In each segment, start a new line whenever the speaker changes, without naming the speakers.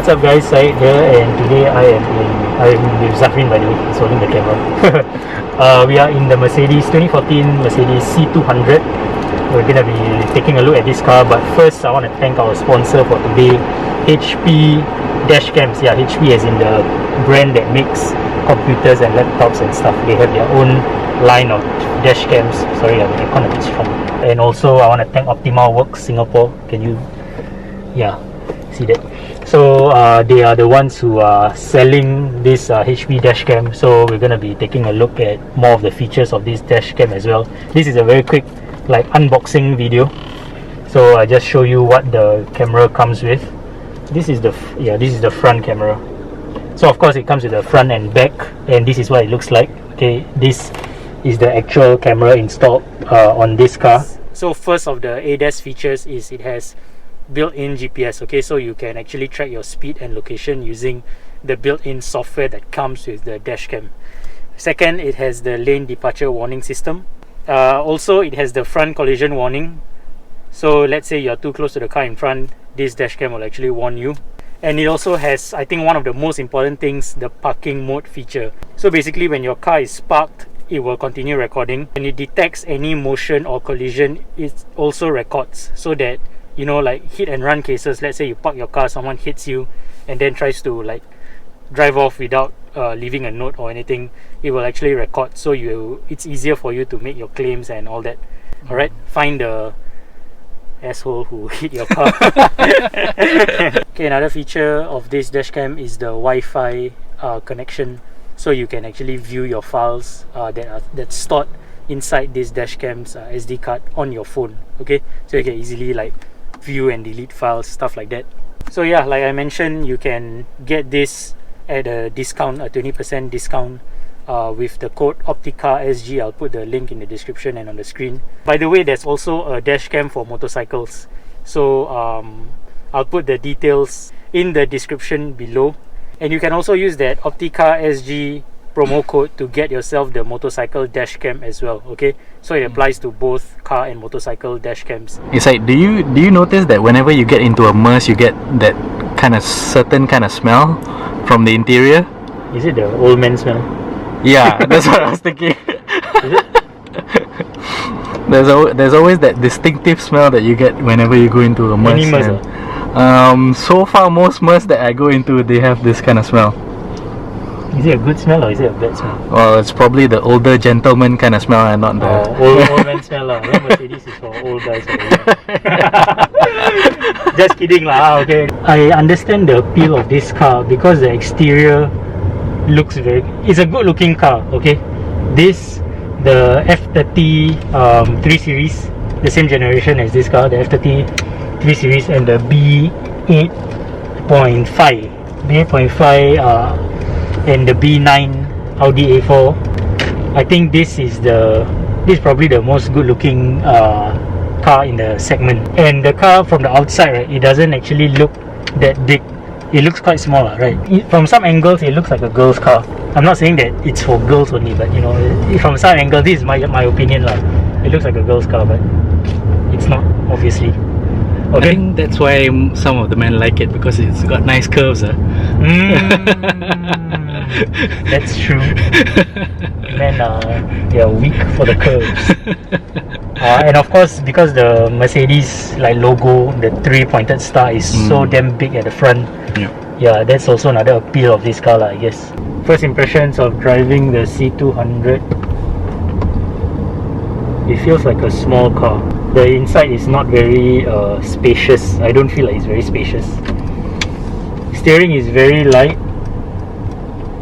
what's up guys, Syed here, and today I'm with Zafrin, by the way, he's holding the camera. We are in the 2014 Mercedes C200. We're gonna be taking a look at this car, but first I want to thank our sponsor for today, HP Dashcams. Yeah, HP as in the brand that makes computers and laptops and stuff. They have their own line of dashcams. Sorry, I'm a bit strong. And also I want to thank Optima Works Singapore. Can you, yeah, see that? So they are the ones who are selling this HP dashcam. So we're gonna be taking a look at more of the features of this dashcam as well. This is a very quick like unboxing video. So I just show you what the camera comes with. This is the front camera. So of course it comes with the front and back, and this is what it looks like. Okay, this is the actual camera installed on this car. So first of the ADAS features is it has built-in GPS. Okay, so you can actually track your speed and location using the built-in software that comes with the dashcam. Second, it has the lane departure warning system. Also it has the front collision warning. So let's say you're too close to the car in front, this dashcam will actually warn you. And it also has, I think, one of the most important things, the parking mode feature. So basically when your car is parked, it will continue recording. When it detects any motion or collision, it also records, so that, you know, like hit and run cases, let's say you park your car, someone hits you and then tries to like drive off without leaving a note or anything, it will actually record, so it's easier for you to make your claims and all that. Alright, find the asshole who hit your car. Okay, another feature of this dashcam is the Wi-Fi connection, so you can actually view your files that's stored inside this dashcam's SD card on your phone. Okay, so you can easily like view and delete files, stuff like that. So yeah, like I mentioned, you can get this at a discount, a 20% discount with the code OpticaSG. I'll put the link in the description and on the screen. By the way, there's also a dashcam for motorcycles, so I'll put the details in the description below, and you can also use that OpticaSG promo code to get yourself the motorcycle dashcam as well. Okay, so it applies to both car and motorcycle dashcams.
It's like, do you notice that whenever you get into a Merc, you get that kind of certain kind of smell from the interior?
Is it the old man smell?
Yeah, that's what I was thinking.
Is it?
There's always that distinctive smell that you get whenever you go into a Merc.
Any Merc?
So far most Mercs that I go into, they have this kind of smell.
Is it a good smell or is it a bad smell?
Well, it's probably the older gentleman kind of smell and not the
old man smell lah. Mercedes is for old guys. Just kidding lah. Okay, I understand the appeal of this car because the exterior looks it's a good looking car. Okay, the F30 3 Series, the same generation as this car, the F30 3 Series, and the B8.5 and the B9 Audi A4. I think this is probably the most good looking car in the segment. And the car from the outside, right, it doesn't actually look that big. It looks quite small, right? From some angles it looks like a girl's car. I'm not saying that it's for girls only, but you know, from some angles, this is my opinion lah. It looks like a girl's car, but it's not, obviously. Okay.
I think that's why some of the men like it, because it's got nice curves.
That's true. Men they are weak for the curves. And of course, because the Mercedes like logo, the 3-pointed star is so damn big at the front. Yeah, that's also another appeal of this car lah, I guess. First impressions of driving the C200. It feels like a small car. The inside is not very spacious. I don't feel like it's very spacious. Steering is very light.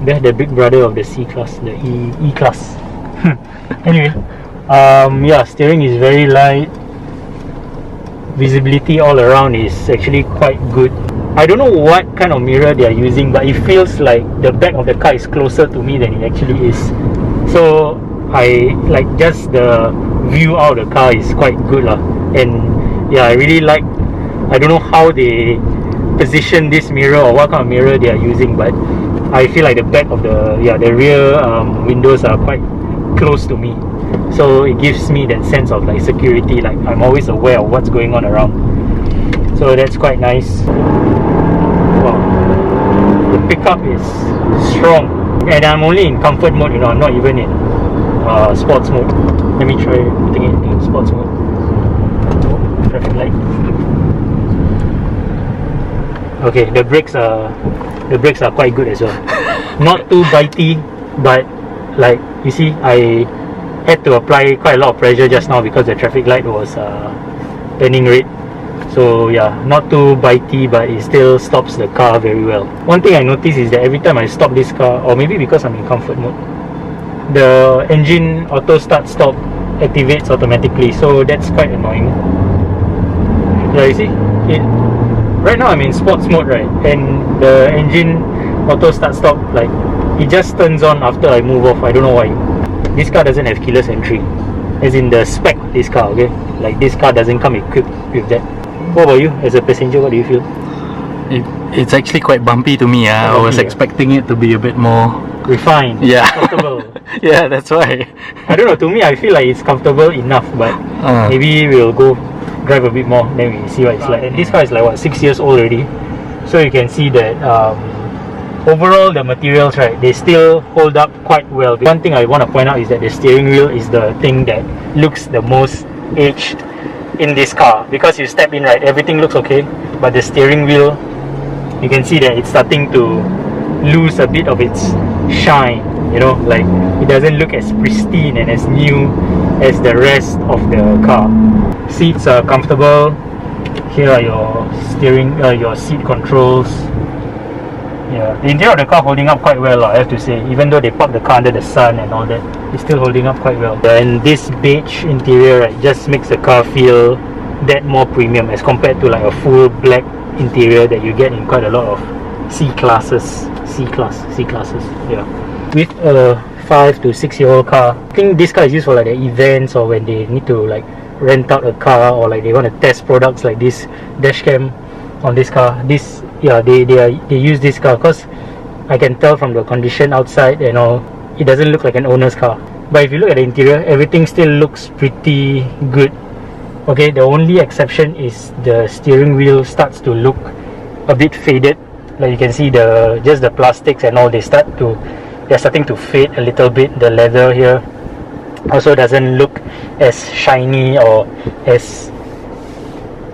They're the big brother of the C-Class, the E-Class. Anyway, yeah, steering is very light. Visibility all around is actually quite good. I don't know what kind of mirror they are using, but it feels like the back of the car is closer to me than it actually is. So I like just the view out of the car is quite good lah. And yeah, I really like, I don't know how they position this mirror or what kind of mirror they are using, but I feel like the back of the rear windows are quite close to me, so it gives me that sense of like security, like I'm always aware of what's going on around. So that's quite nice. Wow. pickup is strong, and I'm only in comfort mode, you know, I'm not even in sports mode. Let me try putting it in sports mode. Traffic light. Okay, the brakes are quite good as well. Not too bitey, but like you see, I had to apply quite a lot of pressure just now because the traffic light was turning red. So yeah, not too bitey, but it still stops the car very well. One thing I noticed is that every time I stop this car, or maybe because I'm in comfort mode, the engine auto start stop activates automatically, so that's quite annoying. Yeah, you see, right now I'm in sports mode, right, and the engine auto start stop, like, it just turns on after I move off. I don't know why. This car doesn't have keyless entry, as in the spec of this car, okay? Like, this car doesn't come equipped with that. What about you, as a passenger? What do you feel?
It's actually quite bumpy to me. I was expecting it to be a bit more
refined,
yeah,
comfortable.
Yeah, that's why.
I don't know, to me I feel like it's comfortable enough, but maybe we'll go drive a bit more, then we see what it's like. And this car is like what, 6 years old already, so you can see that overall the materials, right, they still hold up quite well. One thing I want to point out is that the steering wheel is the thing that looks the most aged in this car, because you step in, right, everything looks okay, but the steering wheel, you can see that it's starting to lose a bit of its shine, you know, like it doesn't look as pristine and as new as the rest of the car. Seats are comfortable. Here are your seat controls. Yeah, the interior of the car holding up quite well, I have to say. Even though they parked the car under the sun and all that, it's still holding up quite well. And this beige interior, right, just makes the car feel that more premium as compared to like a full black interior that you get in quite a lot of C classes. Yeah. With a 5 to 6 year old car, I think this car is used for like the events, or when they need to like rent out a car, or like they want to test products like this dash cam on this car. This, yeah, they use this car because I can tell from the condition outside and all, it doesn't look like an owner's car. But if you look at the interior, everything still looks pretty good. Okay, the only exception is the steering wheel starts to look a bit faded. Like you can see just the plastics and all, they're starting to fade a little bit. The leather here also doesn't look as shiny or as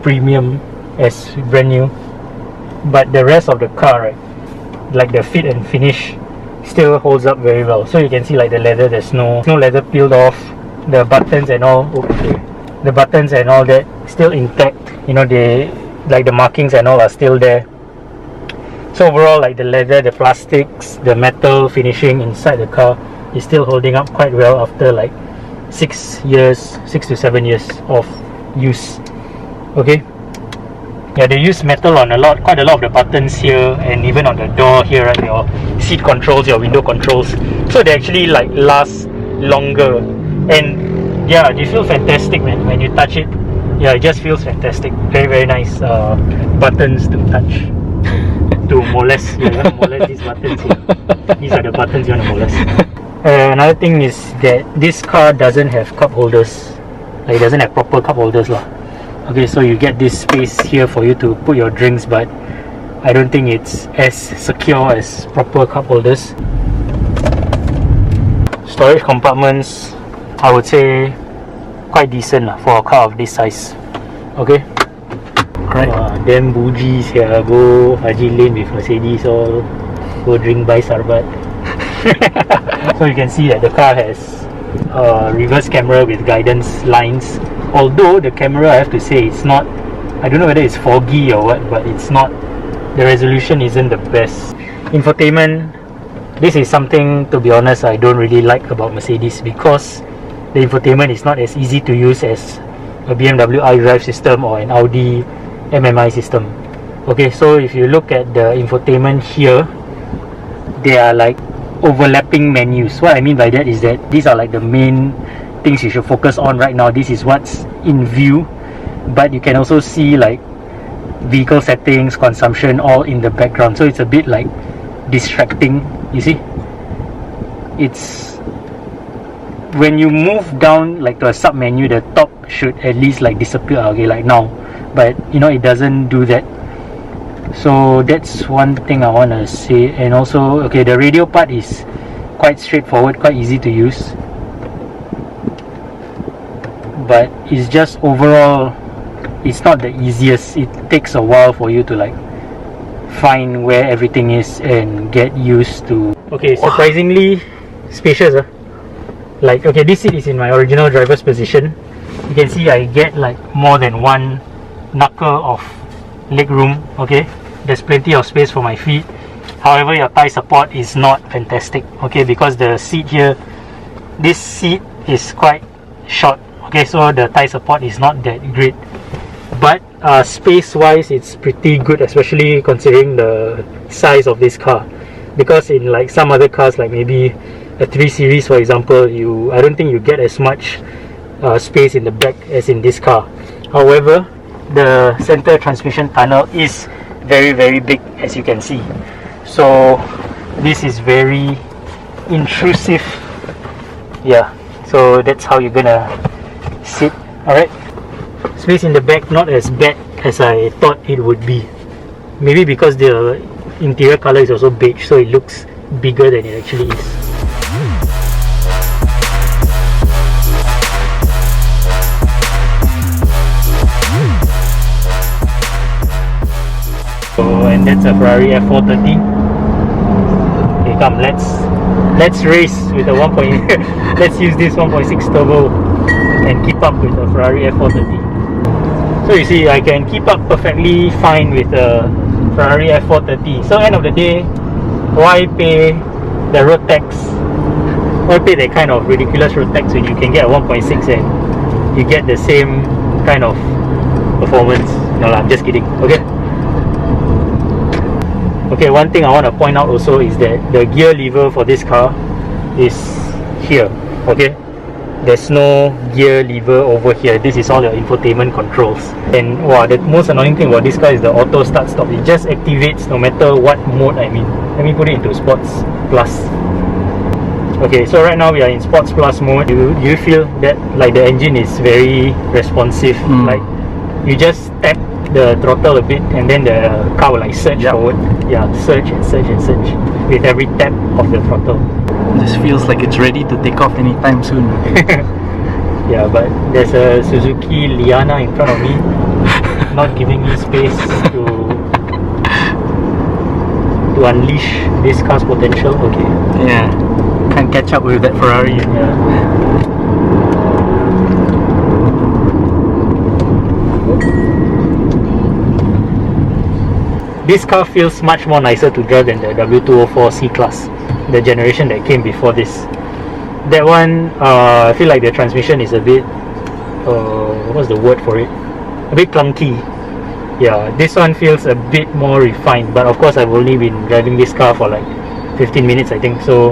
premium as brand new. But the rest of the car, right, like the fit and finish still holds up very well. So you can see like the leather, there's no leather peeled off. The buttons and all, the buttons and all that still intact, you know, they like the markings and all are still there. So overall, like the leather, the plastics, the metal finishing inside the car is still holding up quite well after like 6 to 7 years of use. Okay, yeah, they use metal on quite a lot of the buttons here, and even on the door here, right, your seat controls, your window controls, so they actually like last longer. And yeah, they feel fantastic, man, when you touch it. Yeah, it just feels fantastic. Very, very nice buttons to touch. To molest, you want to molest these buttons here. These are the buttons you want to molest. Another thing is that this car doesn't have cup holders. Like, it doesn't have proper cup holders lah. Okay, so you get this space here for you to put your drinks, but I don't think it's as secure as proper cup holders. Storage compartments, I would say quite decent lah for a car of this size. Okay. Right. Damn bougies here, go Haji Lane with Mercedes, all go drink by Sarbat. So you can see that the car has a reverse camera with guidance lines, although the camera, I have to say, it's not, I don't know whether it's foggy or what, but it's not, the resolution isn't the best. Infotainment, this is something, to be honest, I don't really like about Mercedes, because the infotainment is not as easy to use as a BMW iDrive system or an Audi MMI system. Okay, so if you look at the infotainment here, they are like overlapping menus. What I mean by that is that these are like the main things you should focus on right now. This is what's in view, but you can also see like vehicle settings, consumption, all in the background, so it's a bit like distracting. You see, it's when you move down like to a sub menu, the top should at least like disappear, okay, like now, but you know, it doesn't do that. So that's one thing I want to say. And also, okay, the radio part is quite straightforward, quite easy to use, but it's just overall it's not the easiest. It takes a while for you to like find where everything is and get used to. Okay, surprisingly spacious. Like, okay, this seat is in my original driver's position. You can see I get like more than one knuckle of leg room. Okay, there's plenty of space for my feet. However, your thigh support is not fantastic, okay, because the seat here, this seat is quite short, okay, so the thigh support is not that great. But space wise it's pretty good, especially considering the size of this car, because in like some other cars, like maybe a 3 Series for example, I don't think you get as much space in the back as in this car. However, the center transmission tunnel is very big, as you can see. So this is very intrusive. Yeah, so that's how you're gonna sit. Alright, space in the back not as bad as I thought it would be. Maybe because the interior color is also beige, so it looks bigger than it actually is. So, and that's a Ferrari F430. Okay, come, let's race with a 1. Let's use this 1.6 turbo and keep up with the Ferrari F430. So you see, I can keep up perfectly fine with the Ferrari F430. So end of the day, why pay the road tax? Why pay that kind of ridiculous road tax when you can get a 1.6 and you get the same kind of performance? No lah, I'm just kidding. Okay, one thing I want to point out also is that the gear lever for this car is here. Okay, there's no gear lever over here. This is all the infotainment controls. And wow, the most annoying thing about this car is the auto start stop. It just activates no matter what mode I'm in. Let me put it into Sports Plus. Okay, so right now we are in Sports Plus mode. Do you feel that like the engine is very responsive? Like you just tap the throttle a bit and then the car will like surge forward. Yeah, surge and surge and surge with every tap of the throttle.
This feels like it's ready to take off anytime soon.
Yeah, but there's a Suzuki Liana in front of me, not giving me space to unleash this car's potential. Okay.
Yeah, can't catch up with that Ferrari.
Yeah. This car feels much more nicer to drive than the W204 C-Class, the generation that came before this. That one, I feel like the transmission is a bit, what's the word for it? A bit clunky. Yeah, this one feels a bit more refined, but of course I've only been driving this car for like 15 minutes I think, so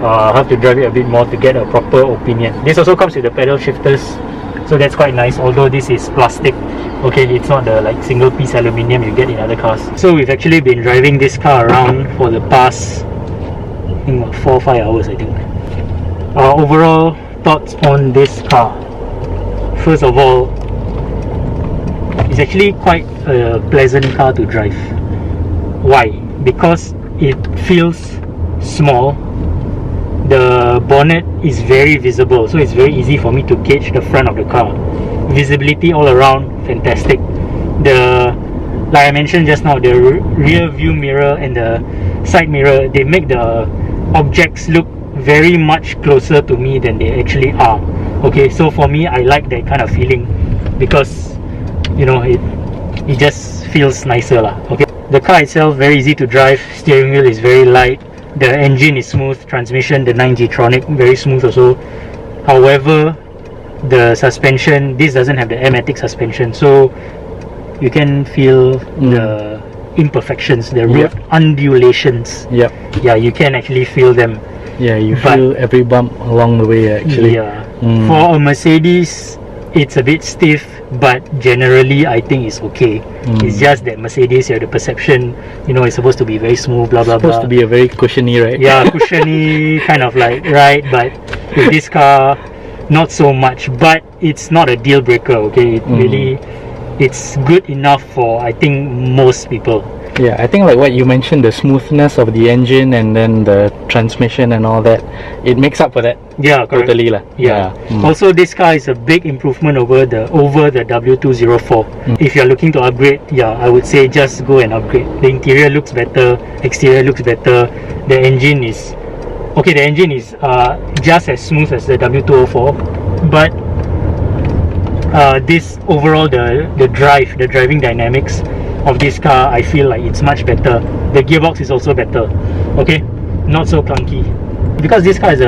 I'll have to drive it a bit more to get a proper opinion. This also comes with the pedal shifters, so that's quite nice, although this is plastic. Okay, it's not the like single piece aluminium you get in other cars. So we've actually been driving this car around for the past, I think, 4 or 5 hours I think. Our overall thoughts on this car. First of all, it's actually quite a pleasant car to drive. Why? Because it feels small. The bonnet is very visible, so it's very easy for me to gauge the front of the car. Visibility all around, fantastic. Like I mentioned just now, the rear view mirror and the side mirror, they make the objects look very much closer to me than they actually are. Okay, so for me, I like that kind of feeling because, you know, it just feels nicer lah. Okay, the car itself very easy to drive. Steering wheel is very light. The engine is smooth. Transmission, the 9G-tronic, very smooth also. However, the suspension, this doesn't have the airmatic suspension, so you can feel the imperfections, the road undulations. Yeah, you can actually feel them.
Yeah, you feel every bump along the way actually.
Yeah. For a Mercedes, it's a bit stiff, but generally I think it's okay. It's just that Mercedes, you have the perception, you know, it's supposed to be very smooth, blah blah blah.
Supposed to be a very cushiony, right?
Yeah, cushiony kind of like, right? But with this car, not so much. But it's not a deal breaker. Okay, it really, it's good enough for I think most people.
Yeah, I think like what you mentioned, the smoothness of the engine and then the transmission and all that, it makes up for that.
Yeah, correct.
Totally lah.
Yeah.
Mm.
Also, this car is a big improvement over the W204. If you're looking to upgrade, yeah, I would say just go and upgrade. The interior looks better, exterior looks better. The engine is okay. The engine is just as smooth as the W204, but this overall the driving dynamics of this car, I feel like it's much better. The gearbox is also better. Okay, not so clunky. Because this car is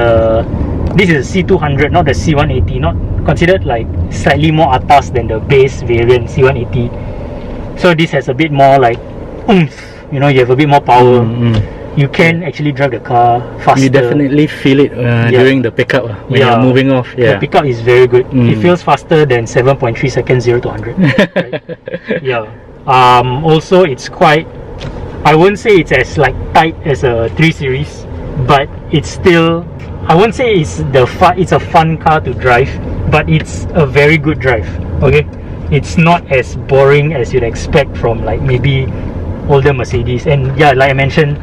this is a C200, not the C180, not considered like slightly more atas than the base variant C180. So this has a bit more like oomph, you know, you have a bit more power. You can actually drive the car faster.
You definitely feel it during the pickup when you're moving off. Yeah,
the pickup is very good. It feels faster than 7.3 seconds 0 to 100. Right? Yeah. Also, it's quite, I wouldn't say it's as like tight as a 3 Series, but it's still, I wouldn't say it's it's a fun car to drive, but it's a very good drive. Okay, it's not as boring as you'd expect from like maybe older Mercedes. And yeah, like I mentioned,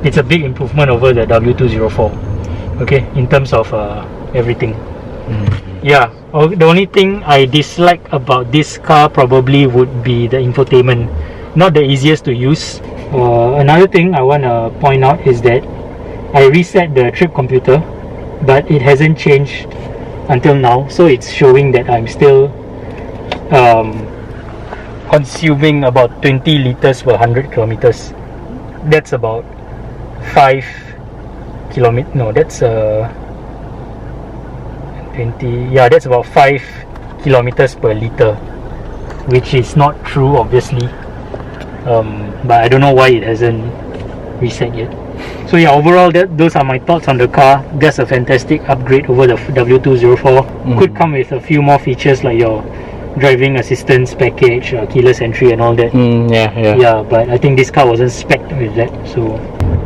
it's a big improvement over the W204. Okay, in terms of everything. Yeah, the only thing I dislike about this car probably would be the infotainment. Not the easiest to use. Another thing I want to point out is that I reset the trip computer, but it hasn't changed until now. So it's showing that I'm still consuming about 20 liters per 100 kilometers. That's about 5 kilometers. No, that's 20, yeah, that's about 5 kilometers per liter, which is not true, obviously. But I don't know why it hasn't reset yet. So yeah, overall, those are my thoughts on the car. That's a fantastic upgrade over the W204. Could come with a few more features like your driving assistance package, keyless entry and all that. Yeah, but I think this car wasn't spec'd with that. So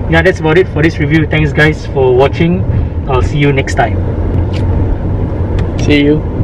yeah, that's about it for this review. Thanks guys for watching. I'll see you next time.
See you.